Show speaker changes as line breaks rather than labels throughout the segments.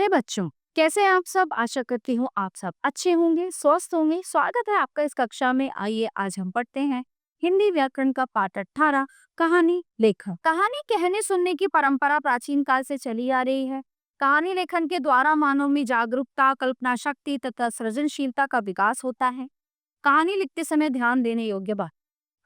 प्यारे बच्चों, कैसे हैं आप सब? आशा करती हूँ आप सब अच्छे होंगे, स्वस्थ होंगे। स्वागत है आपका इस कक्षा में। आइए आज हम पढ़ते हैं हिंदी व्याकरण का पाठ 18, कहानी लेखन। कहानी कहने सुनने की परंपरा प्राचीन काल से चली आ रही है। कहानी लेखन के द्वारा मानव में जागरूकता, कल्पना शक्ति तथा सृजनशीलता का विकास होता है। कहानी लिखते समय ध्यान देने योग्य बात: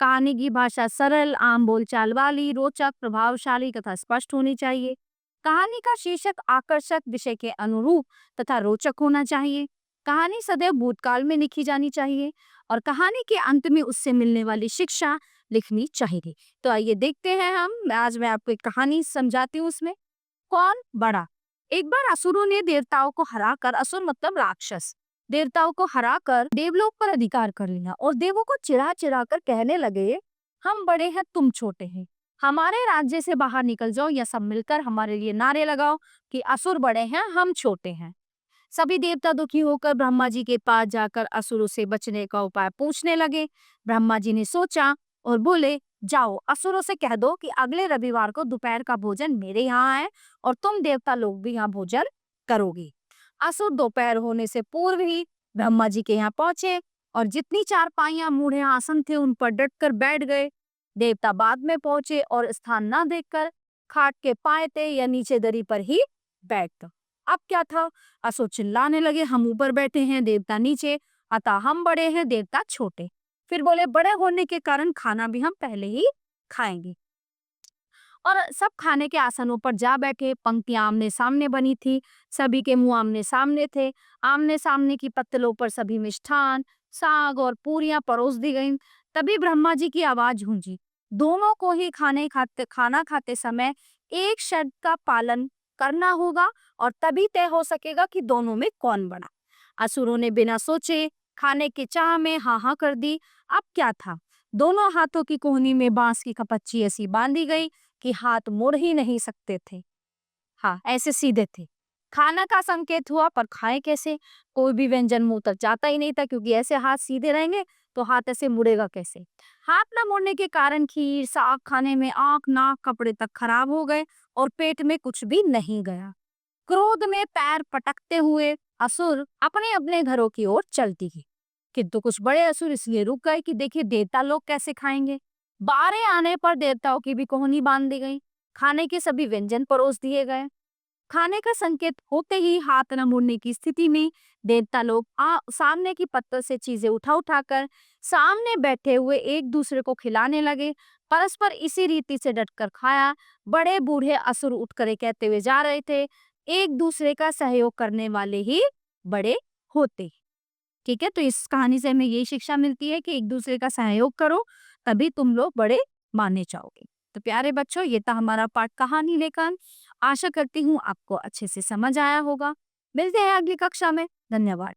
कहानी की भाषा सरल, आम बोलचाल वाली, रोचक, प्रभावशाली तथा स्पष्ट होनी चाहिए। कहानी का शीर्षक आकर्षक, विषय के अनुरूप तथा रोचक होना चाहिए। कहानी सदैव भूतकाल में लिखी जानी चाहिए और कहानी के अंत में उससे मिलने वाली शिक्षा लिखनी चाहिए। तो आइए देखते हैं आज मैं आपको एक कहानी समझाती हूँ। उसमें कौन बड़ा? एक बार असुरों ने देवताओं को हराकर, असुर मतलब राक्षस, देवताओं को हराकर देवलोक पर अधिकार कर लिया और देवों को चिढ़ा चिढ़ा कर कहने लगे, हम बड़े हैं, तुम छोटे हैं, हमारे राज्य से बाहर निकल जाओ या सब मिलकर हमारे लिए नारे लगाओ कि असुर बड़े हैं, हम छोटे हैं। सभी देवता दुखी होकर ब्रह्मा जी के पास जाकर असुरों से बचने का उपाय पूछने लगे। ब्रह्मा जी ने सोचा और बोले, जाओ असुरों से कह दो कि अगले रविवार को दोपहर का भोजन मेरे यहाँ है और तुम देवता लोग भी यहाँ भोजन करोगे। असुर दोपहर होने से पूर्व ही ब्रह्मा जी के यहाँ पहुंचे और जितनी चारपाइयां मूढ़े आसन थे उन पर डटकर बैठ गए। देवता बाद में पहुंचे और स्थान न देखकर खाट के पायते या नीचे दरी पर ही बैठ गए। अब क्या था? असुर चिल्लाने लगे, हम ऊपर बैठे हैं, देवता नीचे, अतः हम बड़े हैं, देवता छोटे। फिर बोले, बड़े होने के कारण खाना भी हम पहले ही खाएंगे। और सब खाने के आसनों पर जा बैठे। पंक्तियां आमने सामने बनी थी, सभी के मुंह आमने सामने थे। आमने सामने की पत्तलों पर सभी मिष्ठान, साग और पूरियां परोस दी गईं। तभी ब्रह्मा जी की आवाज गूंजी, दोनों को ही खाना खाते समय एक शर्त का पालन करना होगा और तभी तय हो सकेगा कि दोनों में कौन बड़ा। असुरों ने बिना सोचे खाने की चाह में हाँ हाँ कर दी। अब क्या था? दोनों हाथों की कोहनी में बांस की कपच्ची ऐसी बांधी गई कि हाथ मुड़ ही नहीं सकते थे। हाँ, ऐसे सीधे थे। खाना का संकेत हुआ, पर खाएं कैसे? कोई भी व्यंजन मुंह तक जाता ही नहीं था, क्योंकि ऐसे हाथ सीधे रहेंगे तो हाथ ऐसे मुड़ेगा कैसे? हाथ न मुड़ने के कारण खीर साग खाने में आंख नाक कपड़े तक खराब हो गए और पेट में कुछ भी नहीं गया। क्रोध में पैर पटकते हुए असुर अपने अपने घरों की ओर चलती गई। किंतु कुछ बड़े असुर इसलिए रुक गए कि देखिए देवता लोग कैसे खाएंगे। बारे आने पर देवताओं की भी कोहनी बांध दी गई। खाने के सभी व्यंजन परोस दिए गए। खाने का संकेत होते ही हाथ न मुड़ने की स्थिति में देवता लोग सामने की पत्तल से चीजें उठा उठाकर सामने बैठे हुए एक दूसरे को खिलाने लगे। परस्पर इसी रीति से डटकर खाया। बड़े बूढ़े असुर उठकर कहते हुए जा रहे थे, एक दूसरे का सहयोग करने वाले ही बड़े होते। ठीक है, तो इस कहानी से हमें यही शिक्षा मिलती है कि एक दूसरे का सहयोग करो, तभी तुम लोग बड़े माने जाओगे। तो प्यारे बच्चों, ये था हमारा पाठ कहानी लेखन। आशा करती हूँ आपको अच्छे से समझ आया होगा। मिलते हैं अगली कक्षा में। धन्यवाद।